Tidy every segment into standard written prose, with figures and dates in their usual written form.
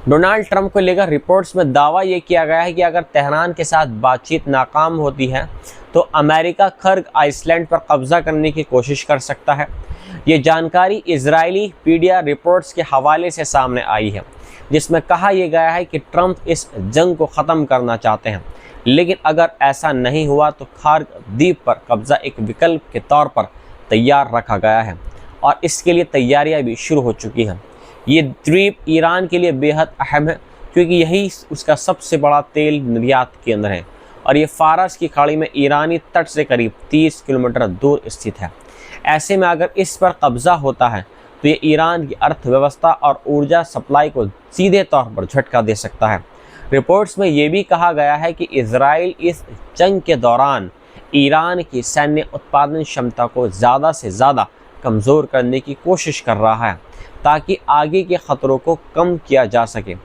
Donald Trump को लेकर reports में दावा ये किया गया है कि अगर तेहरान के साथ बातचीत नाकाम होती है तो अमेरिका खर्ग आइसलैंड पर कब्जा करने की कोशिश कर सकता है। ये जानकारी इजरायली मीडिया रिपोर्ट्स के हवाले से सामने आई है, जिसमें कहा यह गया है कि ट्रंप इस जंग को ख़त्म करना चाहते हैं, लेकिन अगर ऐसा नहीं हुआ तो खर्ग द्वीप पर कब्जा एक विकल्प के तौर पर तैयार रखा गया है और इसके लिए तैयारियां भी शुरू हो चुकी हैं। ये द्वीप ईरान के लिए बेहद अहम है क्योंकि यही उसका सबसे बड़ा तेल निर्यात केंद्र है और ये फारस की खाड़ी में ईरानी तट से करीब 30 किलोमीटर दूर स्थित है। ऐसे में अगर इस पर कब्जा होता है तो ये ईरान की अर्थव्यवस्था और ऊर्जा सप्लाई को सीधे तौर पर झटका दे सकता है। रिपोर्ट्स में ये भी कहा गया है कि इजराइल इस जंग के दौरान ईरान की सैन्य उत्पादन क्षमता को ज़्यादा से ज़्यादा कमज़ोर करने की कोशिश कर रहा है ताकि आगे के ख़तरों को कम किया जा सके।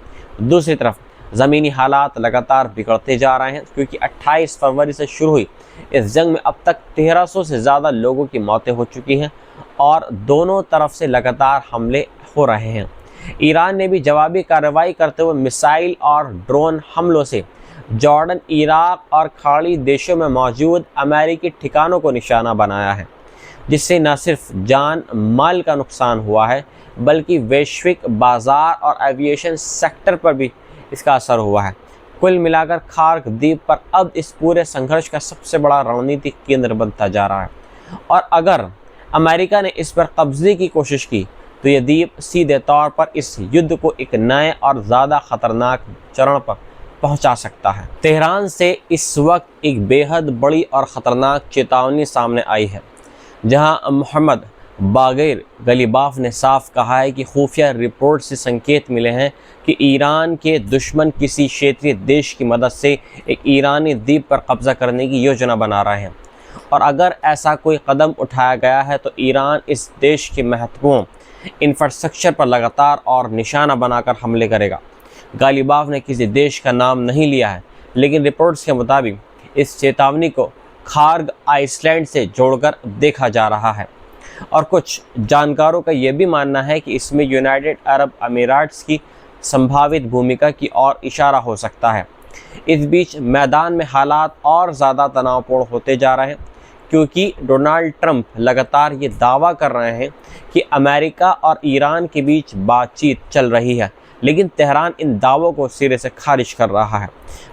दूसरी तरफ ज़मीनी हालात लगातार बिगड़ते जा रहे हैं क्योंकि 28 फरवरी से शुरू हुई इस जंग में अब तक 1300 से ज़्यादा लोगों की मौतें हो चुकी हैं और दोनों तरफ से लगातार हमले हो रहे हैं। ईरान ने भी जवाबी कार्रवाई करते हुए मिसाइल और ड्रोन हमलों से जॉर्डन, इराक और खाड़ी देशों में मौजूद अमेरिकी ठिकानों को निशाना बनाया है, जिससे न सिर्फ जान माल का नुकसान हुआ है बल्कि वैश्विक बाजार और एविएशन सेक्टर पर भी इसका असर हुआ है। कुल मिलाकर खर्ग द्वीप पर अब इस पूरे संघर्ष का सबसे बड़ा रणनीतिक केंद्र बनता जा रहा है और अगर अमेरिका ने इस पर कब्जे की कोशिश की तो ये द्वीप सीधे तौर पर इस युद्ध को एक नए और ज़्यादा खतरनाक चरण पर पहुंचा सकता है। तेहरान से इस वक्त एक बेहद बड़ी और ख़तरनाक चेतावनी सामने आई है, जहां मोहम्मद बागैर गलीबाफ ने साफ कहा है कि खुफिया रिपोर्ट से संकेत मिले हैं कि ईरान के दुश्मन किसी क्षेत्रीय देश की मदद से एक ईरानी द्वीप पर कब्जा करने की योजना बना रहे हैं और अगर ऐसा कोई कदम उठाया गया है तो ईरान इस देश के महत्वपूर्ण इंफ्रास्ट्रक्चर पर लगातार और निशाना बनाकर हमले करेगा। गालिबाफ ने किसी देश का नाम नहीं लिया है, लेकिन रिपोर्ट्स के मुताबिक इस चेतावनी को खर्ग आइसलैंड से जोड़कर देखा जा रहा है और कुछ जानकारों का यह भी मानना है कि इसमें यूनाइटेड अरब अमीरात्स की संभावित भूमिका की ओर इशारा हो सकता है। इस बीच मैदान में हालात और ज़्यादा तनावपूर्ण होते जा रहे हैं क्योंकि डोनाल्ड ट्रंप लगातार ये दावा कर रहे हैं कि अमेरिका और ईरान के बीच बातचीत चल रही है, लेकिन तेहरान इन दावों को सिरे से खारिज कर रहा है।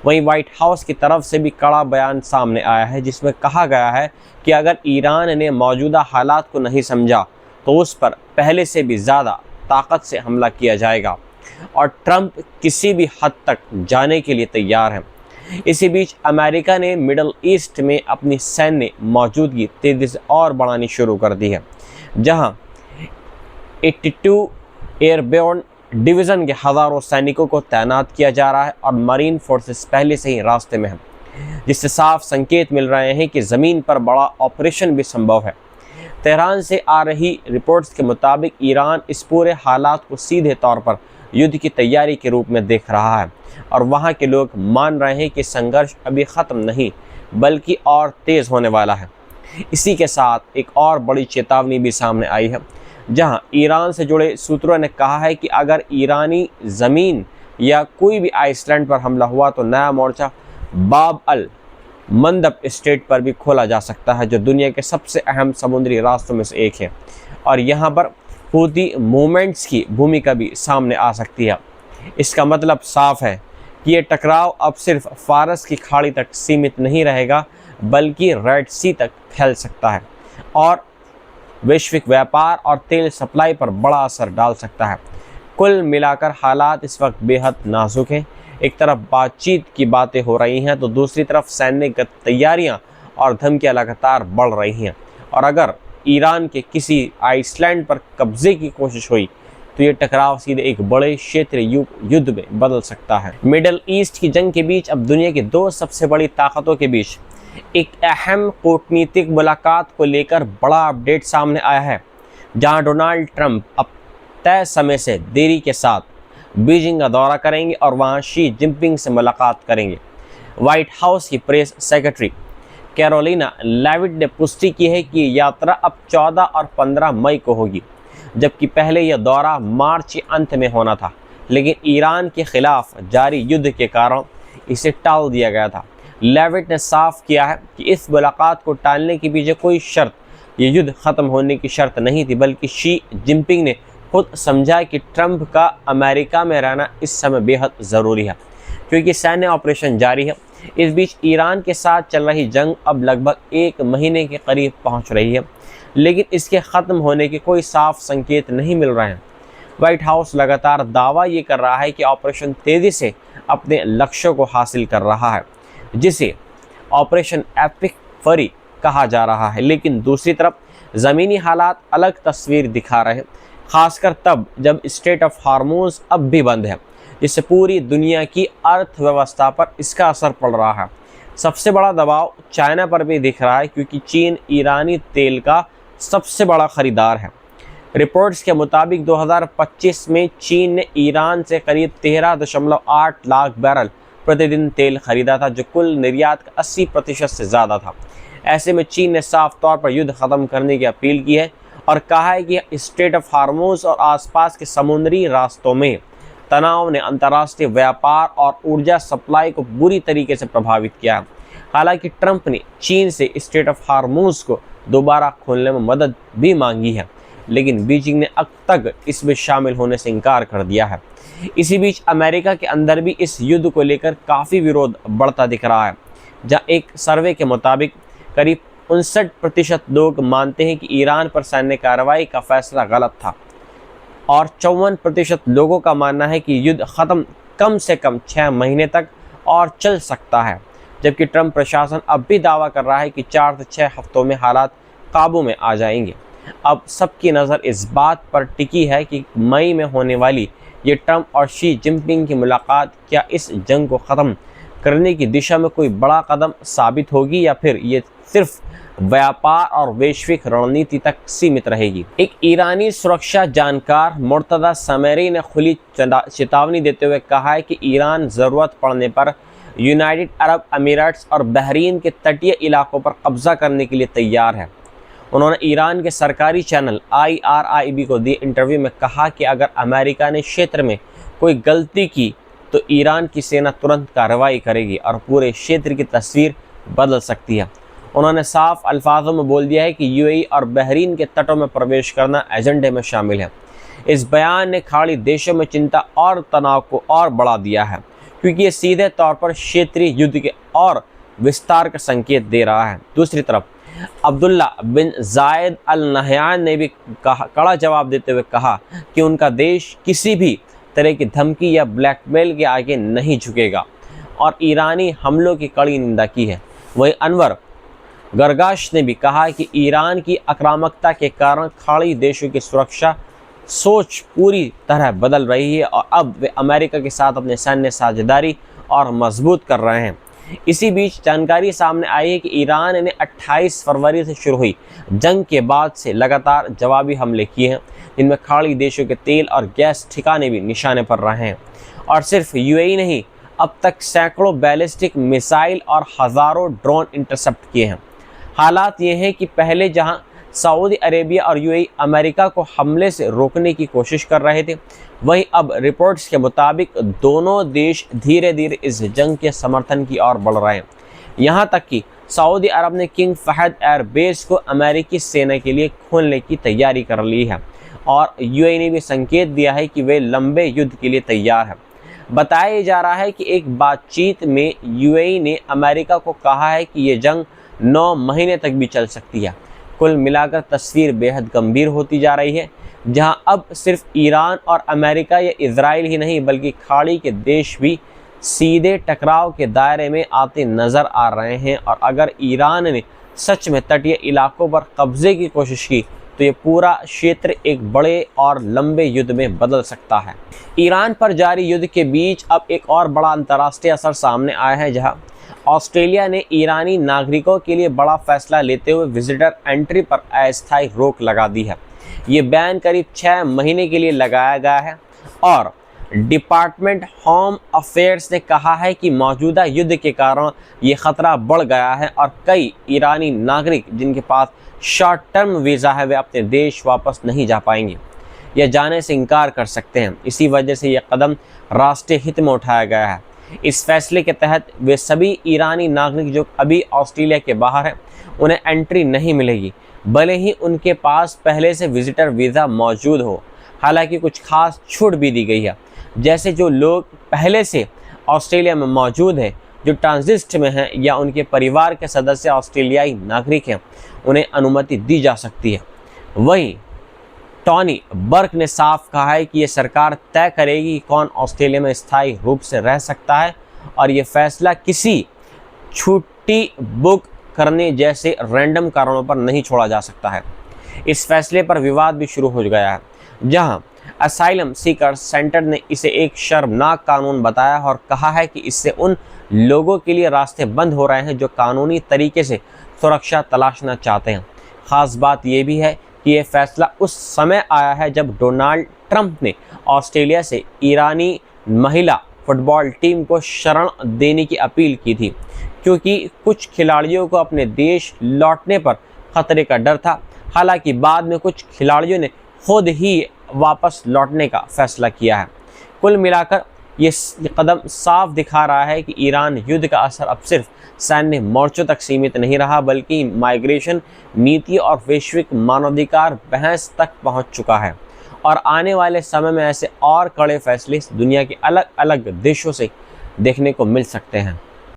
वहीं व्हाइट हाउस की तरफ से भी कड़ा बयान सामने आया है जिसमें कहा गया है कि अगर ईरान ने मौजूदा हालात को नहीं समझा तो उस पर पहले से भी ज़्यादा ताकत से हमला किया जाएगा और ट्रंप किसी भी हद तक जाने के लिए तैयार हैं। इसी बीच अमेरिका ने मिडल ईस्ट में अपनी सैन्य मौजूदगी तेज़ी से और बढ़ानी शुरू कर दी है, जहां 82 एयरबोर्न डिवीज़न के हज़ारों सैनिकों को तैनात किया जा रहा है और मरीन फोर्सेस पहले से ही रास्ते में हैं, जिससे साफ संकेत मिल रहे हैं कि ज़मीन पर बड़ा ऑपरेशन भी संभव है। तेहरान से आ रही रिपोर्ट्स के मुताबिक ईरान इस पूरे हालात को सीधे तौर पर युद्ध की तैयारी के रूप में देख रहा है और वहाँ के लोग मान रहे हैं कि संघर्ष अभी ख़त्म नहीं बल्कि और तेज़ होने वाला है। इसी के साथ एक और बड़ी चेतावनी भी सामने आई है, जहां ईरान से जुड़े सूत्रों ने कहा है कि अगर ईरानी ज़मीन या कोई भी आइसलैंड पर हमला हुआ तो नया मोर्चा बाब अल मंदब स्टेट पर भी खोला जा सकता है, जो दुनिया के सबसे अहम समुद्री रास्तों में से एक है और यहाँ पर हूती मूवमेंट्स की भूमिका भी सामने आ सकती है। इसका मतलब साफ है कि ये टकराव अब सिर्फ फारस की खाड़ी तक सीमित नहीं रहेगा बल्कि रेड सी तक फैल सकता है और वैश्विक व्यापार और तेल सप्लाई पर बड़ा असर डाल सकता है। कुल मिलाकर हालात इस वक्त बेहद नाजुक हैं। एक तरफ बातचीत की बातें हो रही हैं तो दूसरी तरफ सैन्य तैयारियां और धमकियां लगातार बढ़ रही हैं और अगर ईरान के किसी आइसलैंड पर कब्जे की कोशिश हुई तो ये टकराव सीधे एक बड़े क्षेत्रीय युद्ध में बदल सकता है। मिडल ईस्ट की जंग के बीच अब दुनिया की दो सबसे बड़ी ताकतों के बीच एक अहम कूटनीतिक मुलाकात को लेकर बड़ा अपडेट सामने आया है, जहां डोनाल्ड ट्रंप अब तय समय से देरी के साथ बीजिंग का दौरा करेंगे और वहां शी जिनपिंग से मुलाकात करेंगे। व्हाइट हाउस की प्रेस सेक्रेटरी कैरोलिना लेविट ने पुष्टि की है कि यात्रा अब 14 और 15 मई को होगी, जबकि पहले यह दौरा मार्च के अंत में होना था, लेकिन ईरान के खिलाफ जारी युद्ध के कारण इसे टाल दिया गया था। लेविट ने साफ किया है कि इस मुलाकात को टालने के पीछे कोई शर्त, ये युद्ध ख़त्म होने की शर्त नहीं थी, बल्कि शी जिनपिंग ने खुद समझा कि ट्रंप का अमेरिका में रहना इस समय बेहद ज़रूरी है, क्योंकि सैन्य ऑपरेशन जारी है। इस बीच ईरान के साथ चल रही जंग अब लगभग 1 महीने के करीब पहुंच रही है, लेकिन इसके ख़त्म होने के कोई साफ संकेत नहीं मिल रहे हैं। व्हाइट हाउस लगातार दावा ये कर रहा है कि ऑपरेशन तेज़ी से अपने लक्ष्यों को हासिल कर रहा है, जिसे ऑपरेशन एपिक फरी कहा जा रहा है, लेकिन दूसरी तरफ ज़मीनी हालात अलग तस्वीर दिखा रहे हैं, खासकर तब जब स्ट्रेट ऑफ हार्मोज अब भी बंद है, जिससे पूरी दुनिया की अर्थव्यवस्था पर इसका असर पड़ रहा है। सबसे बड़ा दबाव चाइना पर भी दिख रहा है, क्योंकि चीन ईरानी तेल का सबसे बड़ा खरीदार है। रिपोर्ट्स के मुताबिक 2025 में चीन ने ईरान से करीब 13.8 लाख बैरल प्रतिदिन तेल खरीदा था, जो कुल निर्यात का 80% से ज़्यादा था। ऐसे में चीन ने साफ तौर पर युद्ध ख़त्म करने की अपील की है और कहा है कि स्ट्रेट ऑफ हार्मोज और आसपास के समुद्री रास्तों में तनाव ने अंतर्राष्ट्रीय व्यापार और ऊर्जा सप्लाई को बुरी तरीके से प्रभावित किया है। हालांकि ट्रंप ने चीन से स्ट्रेट ऑफ हार्मोज को दोबारा खोलने में मदद भी मांगी है, लेकिन बीजिंग ने अब तक इसमें शामिल होने से इनकार कर दिया है। इसी बीच अमेरिका के अंदर भी इस युद्ध को लेकर काफ़ी विरोध बढ़ता दिख रहा है, जहां एक सर्वे के मुताबिक करीब 59% लोग मानते हैं कि ईरान पर सैन्य कार्रवाई का फैसला गलत था और 54% लोगों का मानना है कि युद्ध ख़त्म कम से कम 6 महीने तक और चल सकता है, जबकि ट्रंप प्रशासन अब भी दावा कर रहा है कि 4 से 6 हफ्तों में हालात काबू में आ जाएंगे। अब सबकी नज़र इस बात पर टिकी है कि मई में होने वाली ये ट्रंप और शी जिनपिंग की मुलाकात क्या इस जंग को ख़त्म करने की दिशा में कोई बड़ा कदम साबित होगी, या फिर ये सिर्फ व्यापार और वैश्विक रणनीति तक सीमित रहेगी। एक ईरानी सुरक्षा जानकार मुर्तज़ा समेरी ने खुली चेतावनी देते हुए कहा है कि ईरान ज़रूरत पड़ने पर यूनाइटेड अरब अमीराट्स और बहरीन के तटीय इलाकों पर कब्जा करने के लिए तैयार है। उन्होंने ईरान के सरकारी चैनल IRIB को दिए इंटरव्यू में कहा कि अगर अमेरिका ने क्षेत्र में कोई गलती की तो ईरान की सेना तुरंत कार्रवाई करेगी और पूरे क्षेत्र की तस्वीर बदल सकती है। उन्होंने साफ अल्फाजों में बोल दिया है कि UAE और बहरीन के तटों में प्रवेश करना एजेंडे में शामिल है। इस बयान ने खाड़ी देशों में चिंता और तनाव को और बढ़ा दिया है, क्योंकि ये सीधे तौर पर क्षेत्रीय युद्ध के और विस्तार का संकेत दे रहा है। दूसरी तरफ अब्दुल्ला बिन जायद अल नहयान ने भी कड़ा जवाब देते हुए कहा कि उनका देश किसी भी तरह की धमकी या ब्लैकमेल के आगे नहीं झुकेगा और ईरानी हमलों की कड़ी निंदा की है। वहीं अनवर गरगाश ने भी कहा कि ईरान की आक्रामकता के कारण खाड़ी देशों की सुरक्षा सोच पूरी तरह बदल रही है और अब वे अमेरिका के साथ अपने सैन्य साझेदारी और मजबूत कर रहे हैं। इसी बीच जानकारी सामने आई है कि ईरान ने 28 फरवरी से शुरू हुई जंग के बाद से लगातार जवाबी हमले किए हैं, जिनमें खाड़ी देशों के तेल और गैस ठिकाने भी निशाने पर रहे हैं। और सिर्फ UAE नहीं, अब तक सैकड़ों बैलिस्टिक मिसाइल और हज़ारों ड्रोन इंटरसेप्ट किए हैं। हालात ये हैं कि पहले जहां सऊदी अरेबिया और UAE अमेरिका को हमले से रोकने की कोशिश कर रहे थे, वहीं अब रिपोर्ट्स के मुताबिक दोनों देश धीरे धीरे इस जंग के समर्थन की ओर बढ़ रहे हैं। यहां तक कि सऊदी अरब ने किंग फहद एयर बेस को अमेरिकी सेना के लिए खोलने की तैयारी कर ली है और UAE ने भी संकेत दिया है कि वे लंबे युद्ध के लिए तैयार है। बताया जा रहा है कि एक बातचीत में UAE ने अमेरिका को कहा है कि ये जंग 9 महीने तक भी चल सकती है। कुल मिलाकर तस्वीर बेहद गंभीर होती जा रही है, जहां अब सिर्फ ईरान और अमेरिका या इजराइल ही नहीं बल्कि खाड़ी के देश भी सीधे टकराव के दायरे में आते नज़र आ रहे हैं। और अगर ईरान ने सच में तटीय इलाकों पर कब्जे की कोशिश की तो ये पूरा क्षेत्र एक बड़े और लंबे युद्ध में बदल सकता है। ईरान पर जारी युद्ध के बीच अब एक और बड़ा अंतर्राष्ट्रीय असर सामने आया है, जहां ऑस्ट्रेलिया ने ईरानी नागरिकों के लिए बड़ा फैसला लेते हुए विजिटर एंट्री पर अस्थायी रोक लगा दी है। ये बैन करीब 6 महीने के लिए लगाया गया है और डिपार्टमेंट होम अफेयर्स ने कहा है कि मौजूदा युद्ध के कारण ये ख़तरा बढ़ गया है और कई ईरानी नागरिक जिनके पास शॉर्ट टर्म वीज़ा है वे अपने देश वापस नहीं जा पाएंगे। या जाने से इनकार कर सकते हैं। इसी वजह से यह कदम राष्ट्रीय हित में उठाया गया है। इस फैसले के तहत वे सभी ईरानी नागरिक जो अभी ऑस्ट्रेलिया के बाहर हैं उन्हें एंट्री नहीं मिलेगी, भले ही उनके पास पहले से विजिटर वीज़ा मौजूद हो। हालांकि कुछ खास छूट भी दी गई है, जैसे जो लोग पहले से ऑस्ट्रेलिया में मौजूद हैं, जो ट्रांजिट में हैं या उनके परिवार के सदस्य ऑस्ट्रेलियाई नागरिक हैं, उन्हें अनुमति दी जा सकती है। वहीं टॉनी बर्क ने साफ कहा है कि ये सरकार तय करेगी कि कौन ऑस्ट्रेलिया में स्थायी रूप से रह सकता है और ये फैसला किसी छुट्टी बुक करने जैसे रैंडम कारणों पर नहीं छोड़ा जा सकता है। इस फैसले पर विवाद भी शुरू हो गया है, जहां असाइलम सीकर्स सेंटर ने इसे एक शर्मनाक कानून बताया और कहा है कि इससे उन लोगों के लिए रास्ते बंद हो रहे हैं जो कानूनी तरीके से सुरक्षा तलाशना चाहते हैं। खास बात यह भी है कि यह फैसला उस समय आया है जब डोनाल्ड ट्रंप ने ऑस्ट्रेलिया से ईरानी महिला फुटबॉल टीम को शरण देने की अपील की थी, क्योंकि कुछ खिलाड़ियों को अपने देश लौटने पर खतरे का डर था। हालांकि बाद में कुछ खिलाड़ियों ने खुद ही वापस लौटने का फैसला किया है। कुल मिलाकर ये कदम साफ दिखा रहा है कि ईरान युद्ध का असर अब सिर्फ सैन्य मोर्चों तक सीमित नहीं रहा, बल्कि माइग्रेशन नीति और वैश्विक मानवाधिकार बहस तक पहुंच चुका है। और आने वाले समय में ऐसे और कड़े फैसले दुनिया के अलग अलग देशों से देखने को मिल सकते हैं।